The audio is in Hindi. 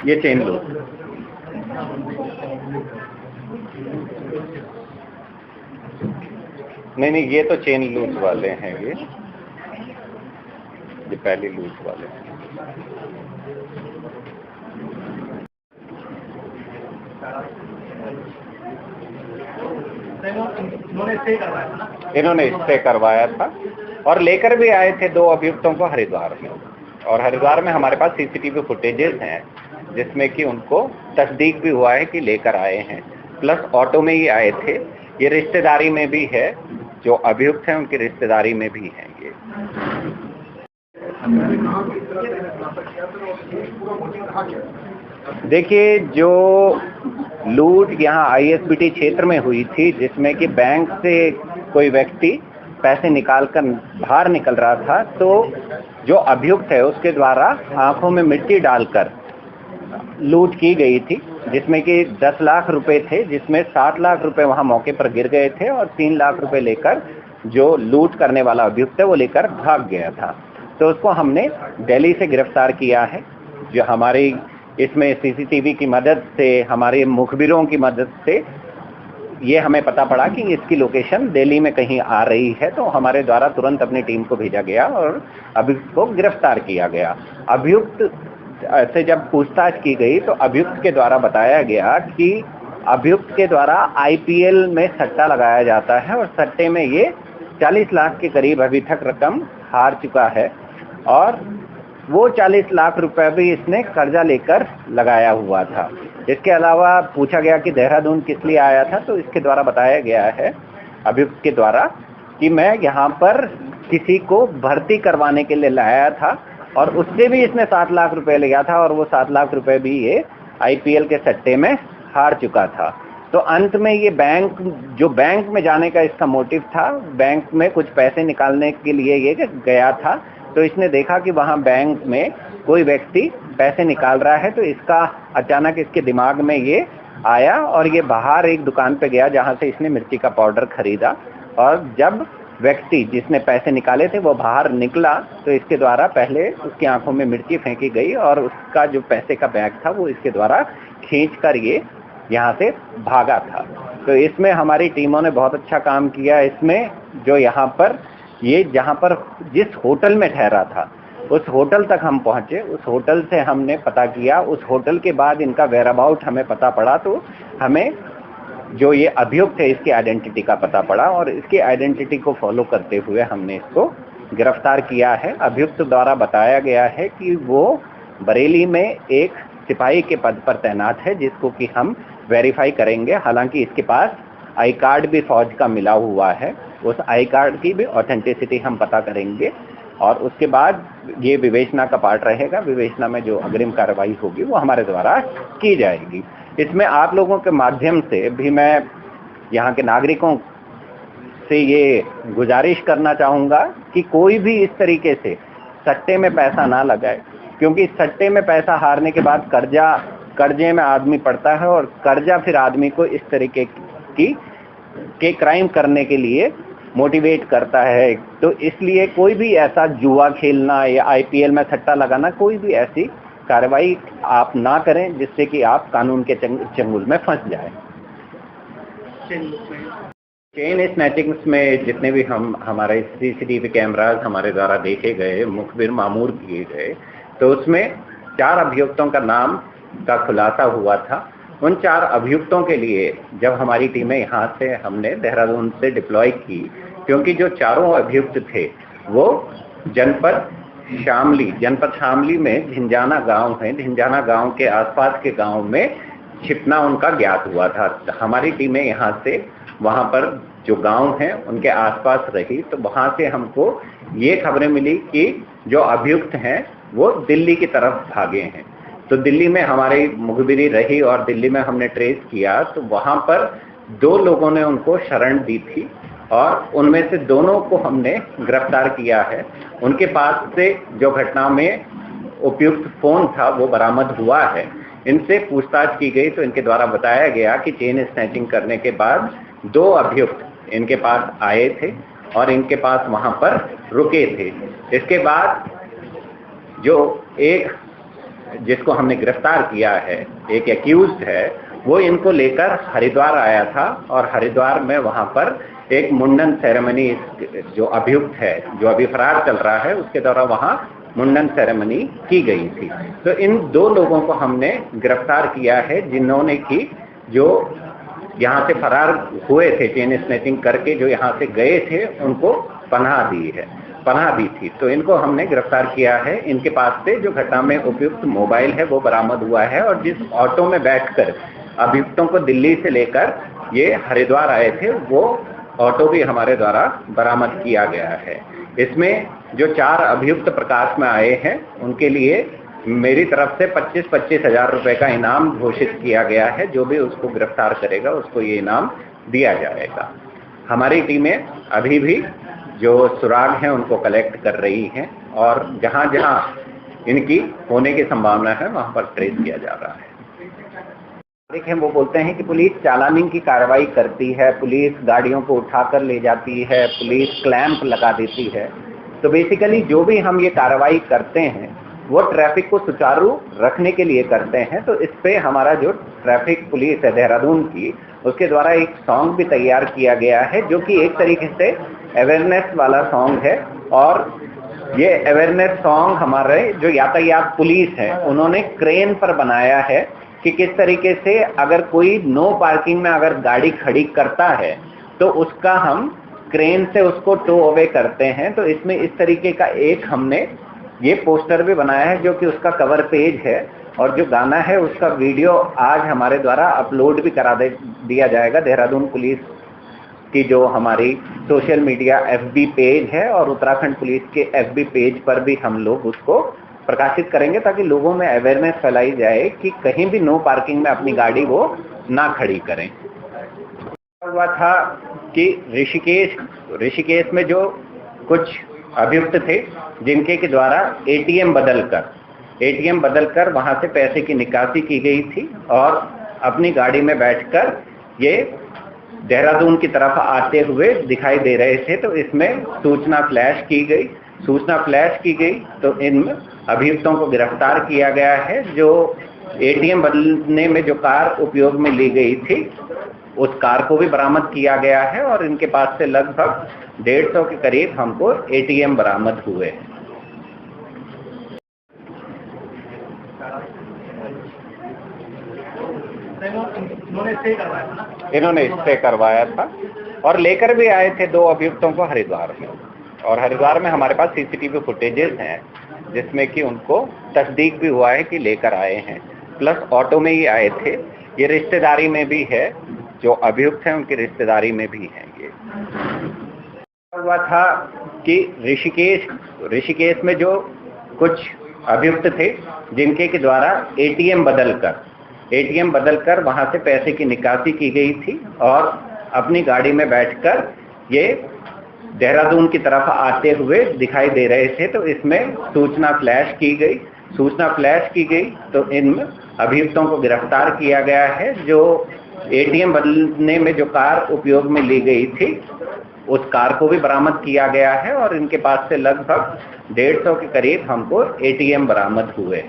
ये चेन लूज, नहीं ये तो चेन लूज वाले हैं, ये पहले लूज वाले हैं। इन्होंने स्टे करवाया था और लेकर भी आए थे 2 अभियुक्तों को हरिद्वार में, और हरिद्वार में हमारे पास सीसीटीवी फुटेजेस हैं जिसमें कि उनको तस्दीक भी हुआ है कि लेकर आए हैं, प्लस ऑटो में ही आए थे। ये रिश्तेदारी में भी है, जो अभियुक्त हैं उनकी रिश्तेदारी में भी हैं ये। देखिए, जो लूट यहाँ आईएसबीटी क्षेत्र में हुई थी, जिसमें कि बैंक से कोई व्यक्ति पैसे निकालकर बाहर निकल रहा था, तो जो अभियुक्त है उसके द्वारा आंखों में मिट्टी डालकर लूट की गई थी, जिसमें कि 10 लाख रुपए थे, जिसमें 7 लाख रुपए वहां मौके पर गिर गए थे और 3 लाख रुपए लेकर जो लूट करने वाला अभियुक्त है वो लेकर भाग गया था। तो उसको हमने दिल्ली से गिरफ्तार किया है। जो हमारी इसमें सीसीटीवी की मदद से, हमारे मुखबिरों की मदद से ये हमें पता पड़ा कि इसकी लोकेशन दिल्ली में कहीं आ रही है, तो हमारे द्वारा तुरंत अपनी टीम को भेजा गया और अभियुक्त को गिरफ्तार किया गया। अभियुक्त से जब पूछताछ की गई तो अभियुक्त के द्वारा बताया गया कि अभियुक्त के द्वारा आईपीएल में सट्टा लगाया जाता है और सट्टे में ये 40 लाख के करीब अभी तक रकम हार चुका है, और वो 40 लाख रुपए भी इसने कर्जा लेकर लगाया हुआ था। इसके अलावा पूछा गया कि देहरादून किस लिए आया था, तो इसके द्वारा बताया गया है अभियुक्त के द्वारा कि मैं यहाँ पर किसी को भर्ती करवाने के लिए लाया था, और उससे भी इसने 7 लाख रुपए लिया था, और वो 7 लाख रुपए भी ये आईपीएल के सट्टे में हार चुका था। तो अंत में ये बैंक में जाने का इसका मोटिव था, बैंक में कुछ पैसे निकालने के लिए ये गया था। तो इसने देखा कि वहाँ बैंक में कोई व्यक्ति पैसे निकाल रहा है, तो इसका अचानक इसके दिमाग में ये आया और ये बाहर एक दुकान पे गया जहाँ से इसने मिर्ची का पाउडर खरीदा, और जब व्यक्ति जिसने पैसे निकाले थे वो बाहर निकला तो इसके द्वारा पहले उसकी आंखों में मिर्ची फेंकी गई, और उसका जो पैसे का बैग था वो इसके द्वारा खींचकर ये यहाँ से भागा था। तो इसमें हमारी टीमों ने बहुत अच्छा काम किया। इसमें जो यहाँ पर ये जहाँ पर जिस होटल में ठहरा था उस होटल तक हम पहुँचे, उस होटल से हमने पता किया, उस होटल के बाद इनका वेयर अबाउट हमें पता पड़ा, तो हमें जो ये अभियुक्त है इसकी आइडेंटिटी का पता पड़ा, और इसकी आइडेंटिटी को फॉलो करते हुए हमने इसको गिरफ्तार किया है। अभियुक्त द्वारा बताया गया है कि वो बरेली में एक सिपाही के पद पर तैनात है, जिसको कि हम वेरीफाई करेंगे। हालांकि इसके पास आई कार्ड भी फौज का मिला हुआ है, उस आई कार्ड की भी ऑथेंटिसिटी हम पता करेंगे, और उसके बाद ये विवेचना का पार्ट रहेगा। विवेचना में जो अग्रिम कार्रवाई होगी वो हमारे द्वारा की जाएगी। इसमें आप लोगों के माध्यम से भी मैं यहाँ के नागरिकों से ये गुजारिश करना चाहूँगा कि कोई भी इस तरीके से सट्टे में पैसा ना लगाए, क्योंकि सट्टे में पैसा हारने के बाद कर्जे में आदमी पड़ता है, और कर्जा फिर आदमी को इस तरीके के क्राइम करने के लिए मोटिवेट करता है। तो इसलिए कोई भी ऐसा जुआ खेलना या आईपीएल में सट्टा लगाना, कोई भी ऐसी कार्रवाई आप ना करें जिससे कि आप कानून के चंगुल में फंस जाएं। चेन स्नैचिंग्स में जितने भी हमारे सीसीटीवी कैमरास हमारे द्वारा देखे गए, मुखबिर मामूर किए गए, तो उसमें 4 अभियुक्तों का नाम का खुलासा हुआ था। उन 4 अभियुक्तों के लिए जब हमारी टीमें यहाँ से हमने देहरादून से डिप्लॉय की, क्योंकि जो चारों अभियुक्त थे वो जनपद शामली में झिंझाना गांव है, झिंझाना गांव के आसपास के गांव में छिपना उनका ज्ञात हुआ था। हमारी टीमें यहाँ से वहाँ पर जो गांव हैं उनके आसपास रही, तो वहाँ से हमको ये खबरें मिली कि जो अभियुक्त हैं वो दिल्ली की तरफ भागे हैं। तो दिल्ली में हमारी मुखबिरी रही और दिल्ली में हमने ट्रेस किया, तो वहाँ पर 2 लोगों ने उनको शरण दी थी, और उनमें से दोनों को हमने गिरफ्तार किया है। उनके पास से जो घटना में उपयुक्त फ़ोन था वो बरामद हुआ है। इनसे पूछताछ की गई तो इनके द्वारा बताया गया कि चेन स्नैचिंग करने के बाद 2 अभियुक्त इनके पास आए थे और इनके पास वहाँ पर रुके थे। इसके बाद जो एक जिसको हमने गिरफ्तार किया है, एक एक्यूज्ड है, वो इनको लेकर हरिद्वार आया था और हरिद्वार में वहां पर एक मुंडन सेरेमनी, जो अभियुक्त है, जो अभी फरार चल रहा है, उसके द्वारा वहां मुंडन सेरेमनी की गई थी। तो इन 2 लोगों को हमने गिरफ्तार किया है, जिन्होंने की जो यहाँ से फरार हुए थे, चेन स्नैचिंग करके जो यहाँ से गए थे, उनको पनाह दी थी। तो इनको हमने गिरफ्तार किया है। इनके पास से जो घटना में उपयुक्त मोबाइल है वो बरामद हुआ है, और जिस ऑटो में बैठकर अभियुक्तों को दिल्ली से लेकर ये हरिद्वार आए थे, वो ऑटो भी हमारे द्वारा बरामद किया गया है। इसमें जो 4 अभियुक्त प्रकाश में आए हैं, उनके लिए मेरी तरफ से 25-25 हजार रुपए का इनाम घोषित किया गया है। जो भी उसको गिरफ्तार करेगा उसको ये इनाम दिया जाएगा। हमारी टीमें अभी भी जो सुराग हैं उनको कलेक्ट कर रही हैं, और जहां जहां इनकी होने की संभावना है वहां पर ट्रेस किया जा रहा है। देखें, वो बोलते हैं कि पुलिस चालानी की कार्रवाई करती है, पुलिस गाड़ियों को उठाकर ले जाती है, पुलिस क्लैंप लगा देती है। तो बेसिकली जो भी हम ये कार्रवाई करते हैं वो ट्रैफिक को सुचारू रखने के लिए करते हैं। तो इस पे हमारा जो ट्रैफिक पुलिस है देहरादून की, उसके द्वारा एक सॉन्ग भी तैयार किया गया है, जो कि एक तरीके से अवेयरनेस वाला सॉन्ग है। और ये अवेयरनेस सॉन्ग हमारे जो यातायात पुलिस है उन्होंने क्रेन पर बनाया है कि किस तरीके से अगर कोई नो पार्किंग में अगर गाड़ी खड़ी करता है तो उसका हम क्रेन से उसको टो अवे करते हैं। तो इसमें इस तरीके का एक हमने ये पोस्टर भी बनाया है, जो कि उसका कवर पेज है, और जो गाना है उसका वीडियो आज हमारे द्वारा अपलोड भी करा दिया जाएगा। देहरादून पुलिस की जो हमारी सोशल मीडिया FB पेज है और उत्तराखंड पुलिस के FB पेज पर भी हम लोग उसको प्रकाशित करेंगे, ताकि लोगों में अवेयरनेस फैलाई जाए कि कहीं भी नो पार्किंग में अपनी गाड़ी वो ना खड़ी करें। हुआ था कि ऋषिकेश में जो कुछ अभियुक्त थे, जिनके के द्वारा ATM बदलकर वहां से पैसे की निकासी की गई थी, और अपनी गाड़ी में बैठकर ये देहरादून की तरफ आते हुए दिखाई दे रहे थे। तो इसमें सूचना फ्लैश की गई तो इन अभियुक्तों को गिरफ्तार किया गया है। जो ATM बदलने में जो कार उपयोग में ली गई थी, उस कार को भी बरामद किया गया है, और इनके पास से लगभग 150 के करीब हमको ATM बरामद हुए। इन्होंने स्टे करवाया था और लेकर भी आए थे 2 अभियुक्तों को हरिद्वार में, और हरिद्वार में हमारे पास CCTV फुटेजेस हैं, जिसमें कि उनको तस्दीक भी हुआ है कि लेकर आए हैं। प्लस ऑटो में ही आए थे। ये रिश्तेदारी में भी है, जो अभियुक्त हैं उनकी रिश्तेदारी में भी हैं। ये हुआ था कि ऋषिकेश में जो कुछ अभियुक्त थे, जिनके के द्वारा ATM बदलकर वहां से पैसे की निकासी की गई थी, और अपनी गाड़ी में बैठकर ये देहरादून की तरफ आते हुए दिखाई दे रहे थे। तो इसमें सूचना फ्लैश की गई तो इन अभियुक्तों को गिरफ्तार किया गया है। जो ATM बदलने में जो कार उपयोग में ली गई थी, उस कार को भी बरामद किया गया है, और इनके पास से लगभग 150 के करीब हमको ATM बरामद हुए।